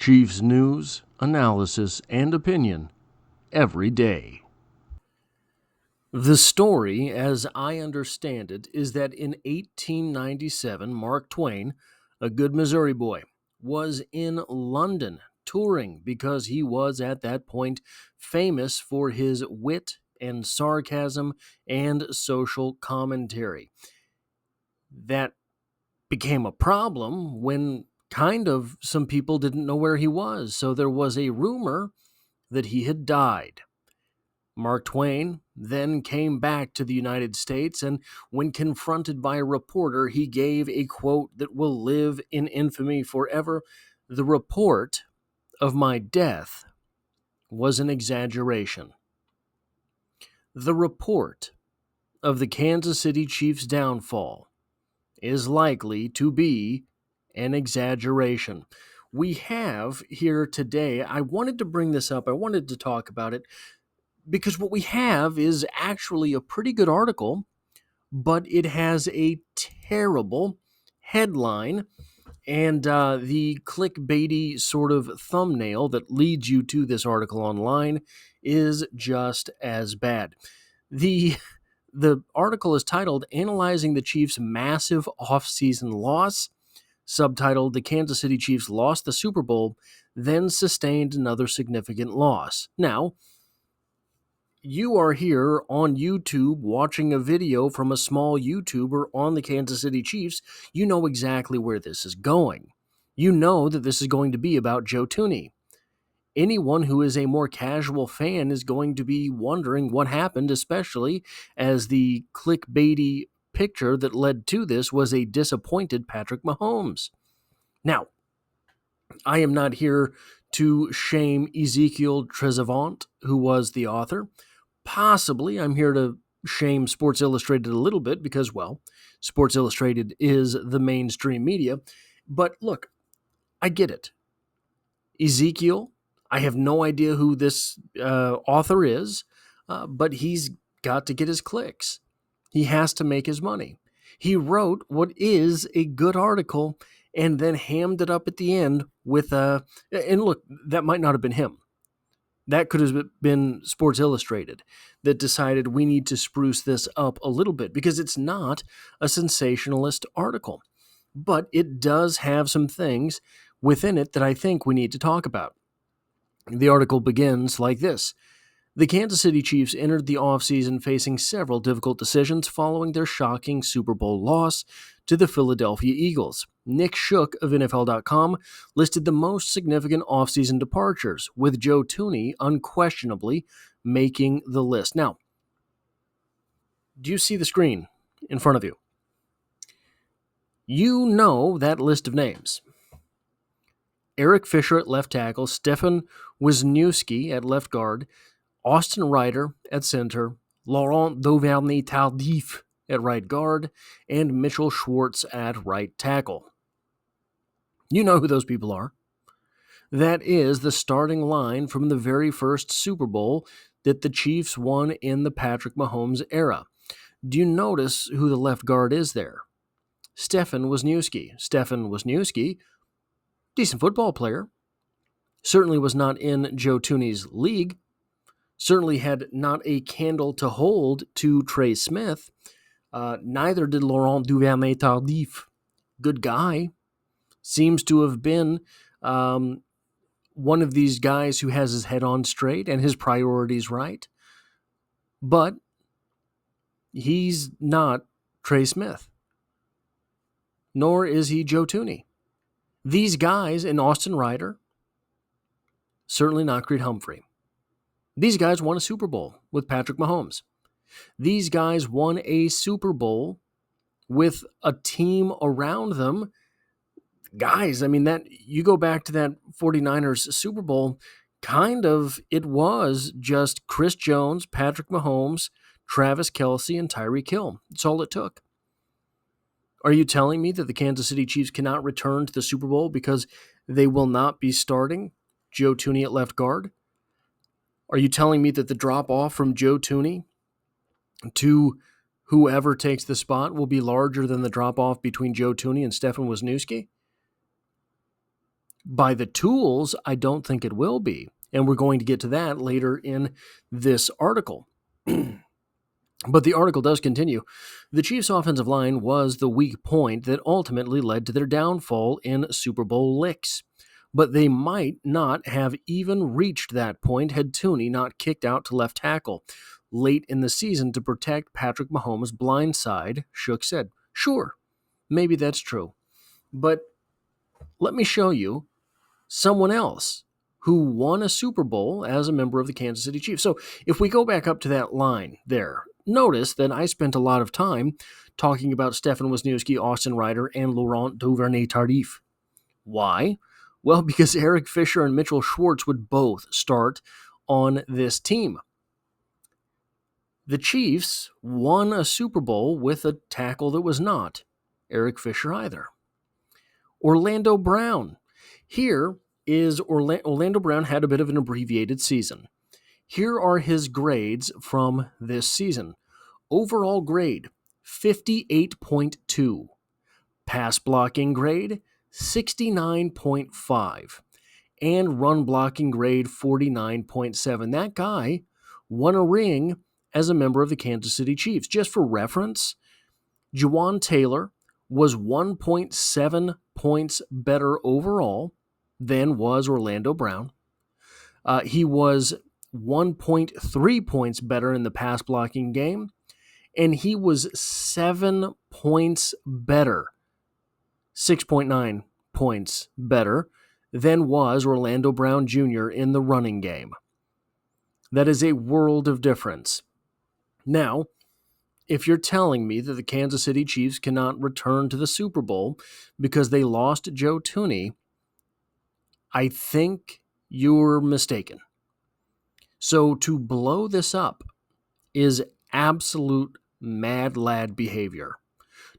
Chiefs news, analysis, and opinion every day. The story, as I understand it, is that in 1897, Mark Twain, a good Missouri boy, was in London touring because he was at that point famous for his wit and sarcasm and social commentary. That became a problem when kind of some people didn't know where he was, so there was a rumor that he had died. Mark Twain then came back to the United States, and when confronted by a reporter, he gave a quote that will live in infamy forever. "The report of my death was an exaggeration." The report of the Kansas City Chiefs' downfall is likely to be an exaggeration. We have here today, I wanted to bring this up, I wanted to talk about it, because what we have is actually a pretty good article, but it has a terrible headline, and the clickbaity sort of thumbnail that leads you to this article online is just as bad. The article is titled "Analyzing the Chiefs' Massive Offseason Loss," subtitled "The Kansas City Chiefs Lost the Super Bowl, then Sustained Another Significant Loss." Now, you are here on YouTube watching a video from a small YouTuber on the Kansas City Chiefs. You know exactly where this is going. You know that this is going to be about Joe Thuney. Anyone who is a more casual fan is going to be wondering what happened, especially as the clickbaity picture that led to this was a disappointed Patrick Mahomes. Now, I am not here to shame Ezekiel Trezeguet, who was the author. Possibly I'm here to shame Sports Illustrated a little bit because, well, Sports Illustrated is the mainstream media. But look, I get it. Ezekiel, I have no idea who this author is, but he's got to get his clicks. He has to make his money. He wrote what is a good article and then hammed it up at the end with a... And look, that might not have been him. That could have been Sports Illustrated that decided we need to spruce this up a little bit because it's not a sensationalist article. But it does have some things within it that I think we need to talk about. The article begins like this. The Kansas City Chiefs entered the offseason facing several difficult decisions following their shocking Super Bowl loss to the Philadelphia Eagles. Nick Shook of NFL.com listed the most significant offseason departures, with Joe Thuney unquestionably making the list. Now, do you see the screen in front of you? You know that list of names. Eric Fisher at left tackle, Stefan Wisniewski at left guard, Austin Ryder at center, Laurent Duvernay-Tardif at right guard, and Mitchell Schwartz at right tackle. You know who those people are. That is the starting line from the very first Super Bowl that the Chiefs won in the Patrick Mahomes era. Do you notice who the left guard is there? Stefan Wisniewski. Stefan Wisniewski, decent football player. Certainly was not in Joe Thuney's league. Certainly had not a candle to hold to Trey Smith. Neither did Laurent Duvernay-Tardif. Good guy. Seems to have been one of these guys who has his head on straight and his priorities right. But he's not Trey Smith. Nor is he Joe Thuney. These guys in Austin Ryder, certainly not Creed Humphrey. These guys won a Super Bowl with Patrick Mahomes. These guys won a Super Bowl with a team around them. Guys, I mean, that you go back to that 49ers Super Bowl, kind of it was just Chris Jones, Patrick Mahomes, Travis Kelce, and Tyreek Hill. That's all it took. Are you telling me that the Kansas City Chiefs cannot return to the Super Bowl because they will not be starting Joe Thuney at left guard? Are you telling me that the drop-off from Joe Thuney to whoever takes the spot will be larger than the drop-off between Joe Thuney and Stefan Wisniewski? By the tools, I don't think it will be. And we're going to get to that later in this article. But the article does continue. The Chiefs' offensive line was the weak point that ultimately led to their downfall in Super Bowl licks. But they might not have even reached that point had Thuney not kicked out to left tackle late in the season to protect Patrick Mahomes' blind side, Shook said. Sure, maybe that's true. But let me show you someone else who won a Super Bowl as a member of the Kansas City Chiefs. So if we go back up to that line there, notice that I spent a lot of time talking about Stefan Wisniewski, Austin Ryder, and Laurent Duvernay-Tardif. Why? Well, because Eric Fisher and Mitchell Schwartz would both start on this team. The Chiefs won a Super Bowl with a tackle that was not Eric Fisher either. Orlando Brown. Here is Orlando Brown had a bit of an abbreviated season. Here are his grades from this season. Overall grade, 58.2. Pass blocking grade, 69.5. And run blocking grade, 49.7. That guy won a ring as a member of the Kansas City Chiefs. Just for reference, Juwan Taylor was 1.7 points better overall than was Orlando Brown. He was 1.3 points better in the pass blocking game, and he was 7 points better, 6.9 points better than was Orlando Brown Jr. in the running game. That is a world of difference. Now, if you're telling me that the Kansas City Chiefs cannot return to the Super Bowl because they lost Joe Thuney, I think you're mistaken. So to blow this up is absolute mad lad behavior.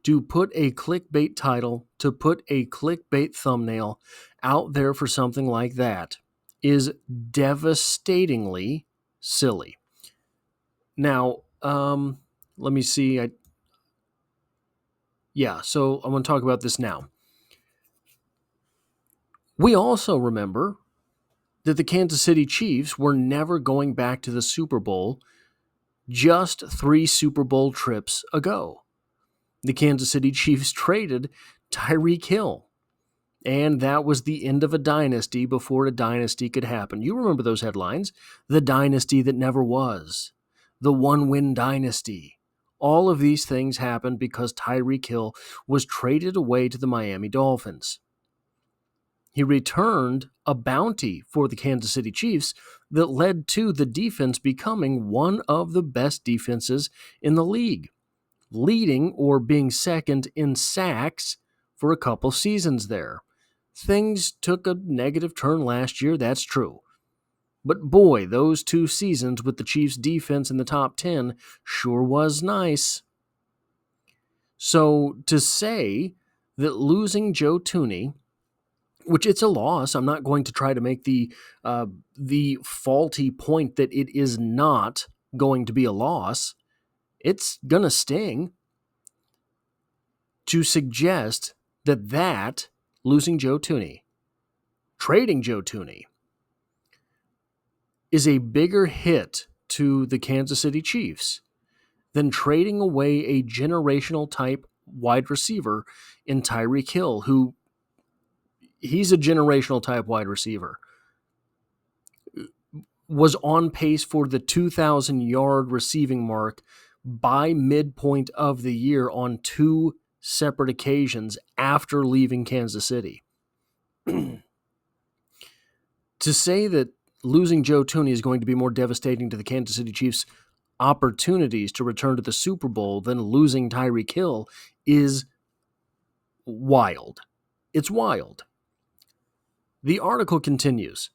To put a clickbait title, to put a clickbait thumbnail out there for something like that is devastatingly silly. Now, let me see. So I want to talk about this now. We also remember that the Kansas City Chiefs were never going back to the Super Bowl just 3 Super Bowl trips ago. The Kansas City Chiefs traded Tyreek Hill, and that was the end of a dynasty before a dynasty could happen. You remember those headlines? The dynasty that never was. The one-win dynasty. All of these things happened because Tyreek Hill was traded away to the Miami Dolphins. He returned a bounty for the Kansas City Chiefs that led to the defense becoming one of the best defenses in the league, leading or being second in sacks for a couple seasons there. Things took a negative turn last year, that's true. But boy, those 2 seasons with the Chiefs' defense in the top 10 sure was nice. So to say that losing Joe Thuney, which it's a loss, I'm not going to try to make the faulty point that it is not going to be a loss. It's going to sting. To suggest that losing Joe Thuney, trading Joe Thuney, is a bigger hit to the Kansas City Chiefs than trading away a generational type wide receiver in Tyreek Hill, who he's a generational type wide receiver, was on pace for the 2,000-yard receiving mark by midpoint of the year on 2 separate occasions after leaving Kansas City. To say that losing Joe Thuney is going to be more devastating to the Kansas City Chiefs' opportunities to return to the Super Bowl than losing Tyreek Hill is wild. It's wild. The article continues.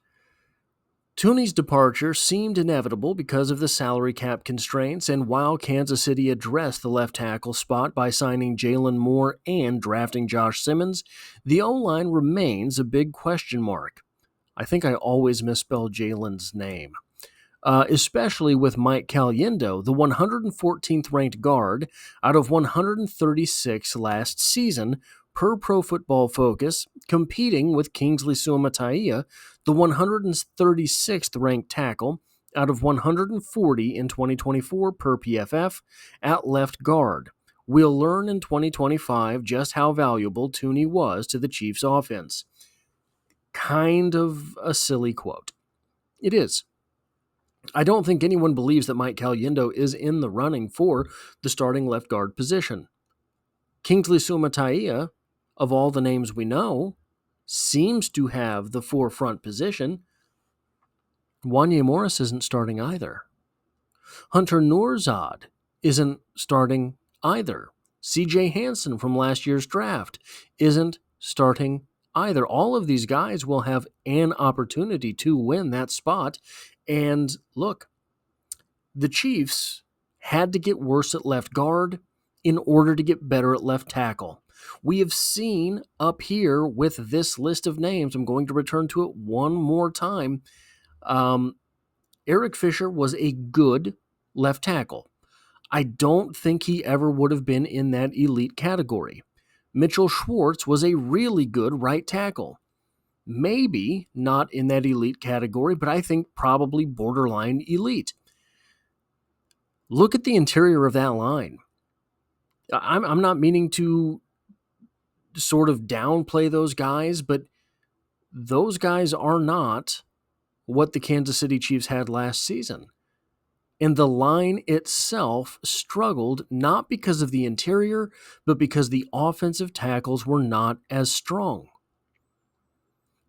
Thuney's departure seemed inevitable because of the salary cap constraints, and while Kansas City addressed the left tackle spot by signing Jalen Moore and drafting Josh Simmons, the O-line remains a big question mark. I think I always misspell Jalen's name. Especially with Mike Caliendo, the 114th ranked guard out of 136 last season, per Pro Football Focus, competing with Kingsley Suamataia, the 136th ranked tackle out of 140 in 2024 per PFF at left guard. We'll learn in 2025 just how valuable Tooney was to the Chiefs' offense. Kind of a silly quote. It is. I don't think anyone believes that Mike Caliendo is in the running for the starting left guard position. Kingsley Suamataia, of all the names we know, seems to have the forefront position. Wanya Morris isn't starting either. Hunter Nourzad isn't starting either. CJ Hansen from last year's draft isn't starting either. All of these guys will have an opportunity to win that spot. And look, the Chiefs had to get worse at left guard in order to get better at left tackle. We have seen up here with this list of names, I'm going to return to it one more time. Eric Fisher was a good left tackle. I don't think he ever would have been in that elite category. Mitchell Schwartz was a really good right tackle. Maybe not in that elite category, but I think probably borderline elite. Look at the interior of that line. I'm not meaning to sort of downplay those guys, but those guys are not what the Kansas City Chiefs had last season. And the line itself struggled not because of the interior, but because the offensive tackles were not as strong.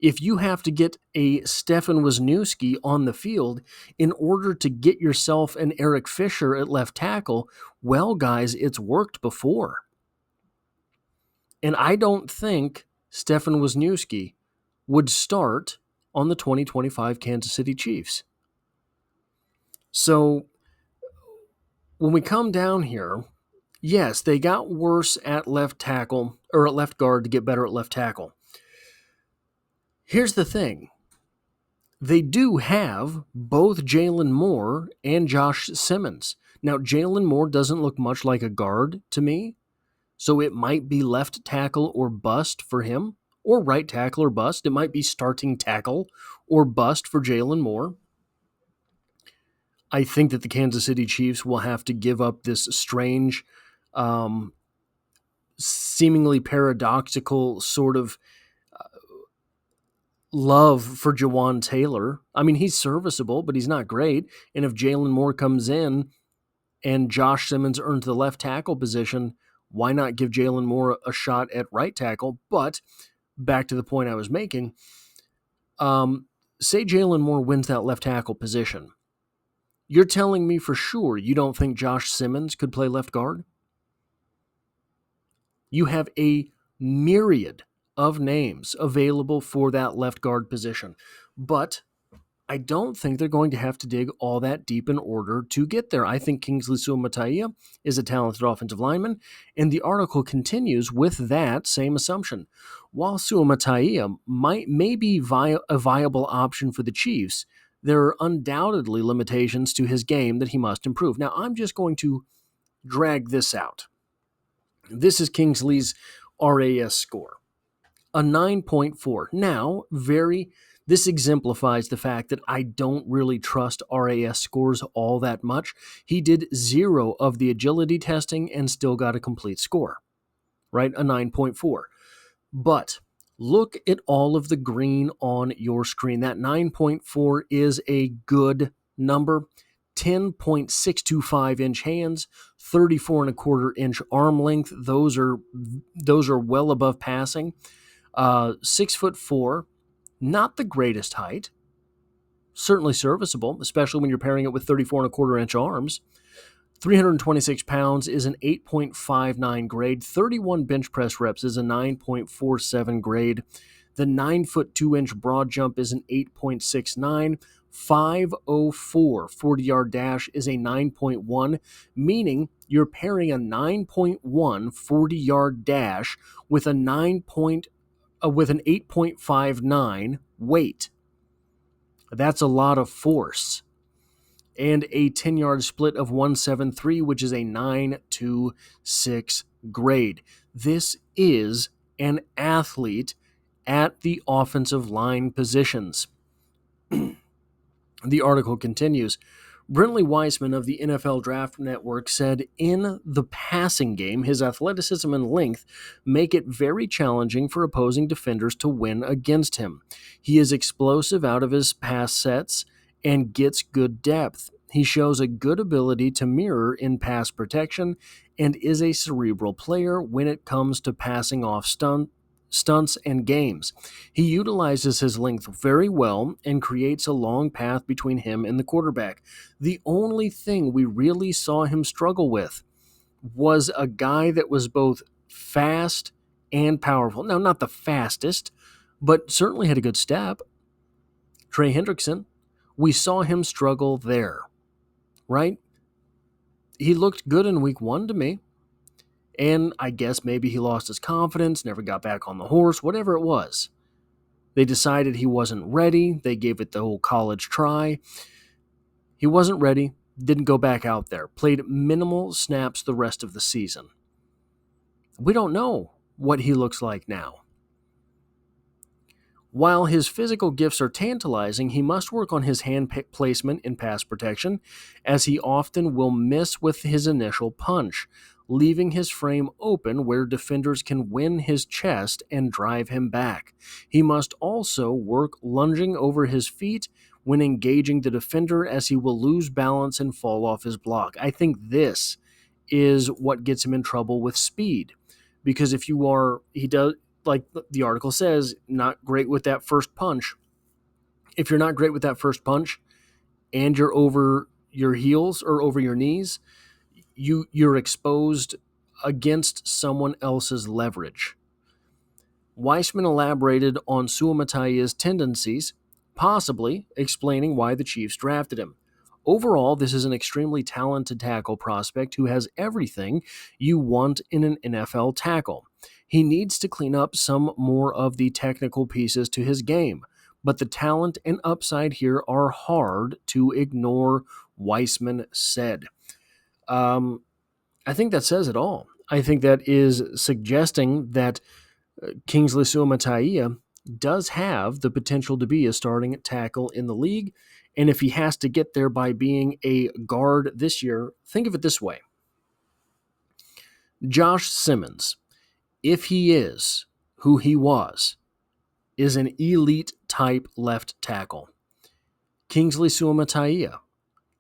If you have to get a Stefan Wisniewski on the field in order to get yourself an Eric Fisher at left tackle, well, guys, it's worked before. And I don't think Stefan Wisniewski would start on the 2025 Kansas City Chiefs. So when we come down here, yes, they got worse at left tackle or at left guard to get better at left tackle. Here's the thing. They do have both Jalen Moore and Josh Simmons. Now, Jalen Moore doesn't look much like a guard to me, so it might be left tackle or bust for him, or right tackle or bust. It might be starting tackle or bust for Jalen Moore. I think that the Kansas City Chiefs will have to give up this strange, seemingly paradoxical sort of love for Jawan Taylor. I mean, he's serviceable, but he's not great. And if Jalen Moore comes in and Josh Simmons earns the left tackle position, why not give Jalen Moore a shot at right tackle? But back to the point I was making, say Jalen Moore wins that left tackle position. You're telling me for sure you don't think Josh Simmons could play left guard? You have a myriad of names available for that left guard position, but I don't think they're going to have to dig all that deep in order to get there. I think Kingsley Suamataia is a talented offensive lineman, and the article continues with that same assumption. While Suamataia may be a viable option for the Chiefs, there are undoubtedly limitations to his game that he must improve. Now, I'm just going to drag this out. This is Kingsley's RAS score, a 9.4. Now, this exemplifies the fact that I don't really trust RAS scores all that much. He did 0 of the agility testing and still got a complete score, right? A 9.4. But look at all of the green on your screen. That 9.4 is a good number. 10.625 inch hands, 34 and a quarter inch arm length. Those are well above passing. 6'4", not the greatest height. Certainly serviceable, especially when you're pairing it with 34 and a quarter inch arms. 326 pounds is an 8.59 grade. 31 bench press reps is a 9.47 grade. The 9'2" broad jump is an 8.69. 504 40-yard dash is a 9.1, meaning you're pairing a 9.1 40-yard dash with an 8.59 weight. That's a lot of force. And a 10-yard split of 173, which is a 9.26 grade. This is an athlete at the offensive line positions. The article continues. Brentley Weissman of the NFL Draft Network said, in the passing game, his athleticism and length make it very challenging for opposing defenders to win against him. He is explosive out of his pass sets and gets good depth. He shows a good ability to mirror in pass protection and is a cerebral player when it comes to passing off stunts and games. He utilizes his length very well and creates a long path between him and the quarterback. The only thing we really saw him struggle with was a guy that was both fast and powerful. Now, not the fastest, but certainly had a good step. Trey Hendrickson, we saw him struggle there, right? He looked good in week 1 to me. And I guess maybe he lost his confidence, never got back on the horse, whatever it was. They decided he wasn't ready. They gave it the whole college try. He wasn't ready, didn't go back out there, played minimal snaps the rest of the season. We don't know what he looks like now. While his physical gifts are tantalizing, he must work on his hand placement in pass protection, as he often will miss with his initial punch, leaving his frame open where defenders can win his chest and drive him back. He must also work lunging over his feet when engaging the defender, as he will lose balance and fall off his block. I think this is what gets him in trouble with speed, because if you are, he does, like the article says, not great with that first punch. If you're not great with that first punch and you're over your heels or over your knees, you're exposed against someone else's leverage. Weissman elaborated on Suamataia's tendencies, possibly explaining why the Chiefs drafted him. Overall, this is an extremely talented tackle prospect who has everything you want in an NFL tackle. He needs to clean up some more of the technical pieces to his game, but the talent and upside here are hard to ignore, Weissman said. I think that says it all. I think that is suggesting that Kingsley Suamataia does have the potential to be a starting tackle in the league, and if he has to get there by being a guard this year, think of it this way. Josh Simmons, if he is who he was, is an elite type left tackle. Kingsley Suamataia,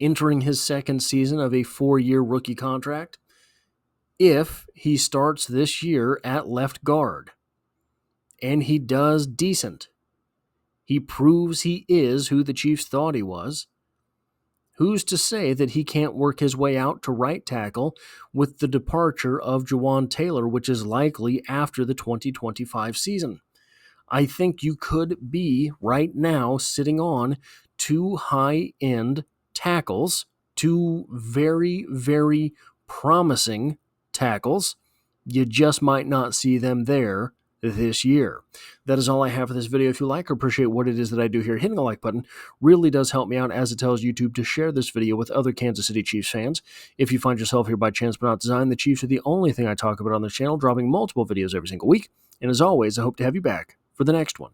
entering his second season of a 4-year rookie contract, if he starts this year at left guard, and he does decent, he proves he is who the Chiefs thought he was, who's to say that he can't work his way out to right tackle with the departure of Jawan Taylor, which is likely after the 2025 season? I think you could be right now sitting on 2 high-end tackles, 2 very, very promising tackles. You just might not see them there this year. That is all I have for this video. If you like or appreciate what it is that I do here, hitting the like button really does help me out, as it tells YouTube to share this video with other Kansas City Chiefs fans. If you find yourself here by chance but not design, the Chiefs are the only thing I talk about on this channel, dropping multiple videos every single week. And as always, I hope to have you back for the next one.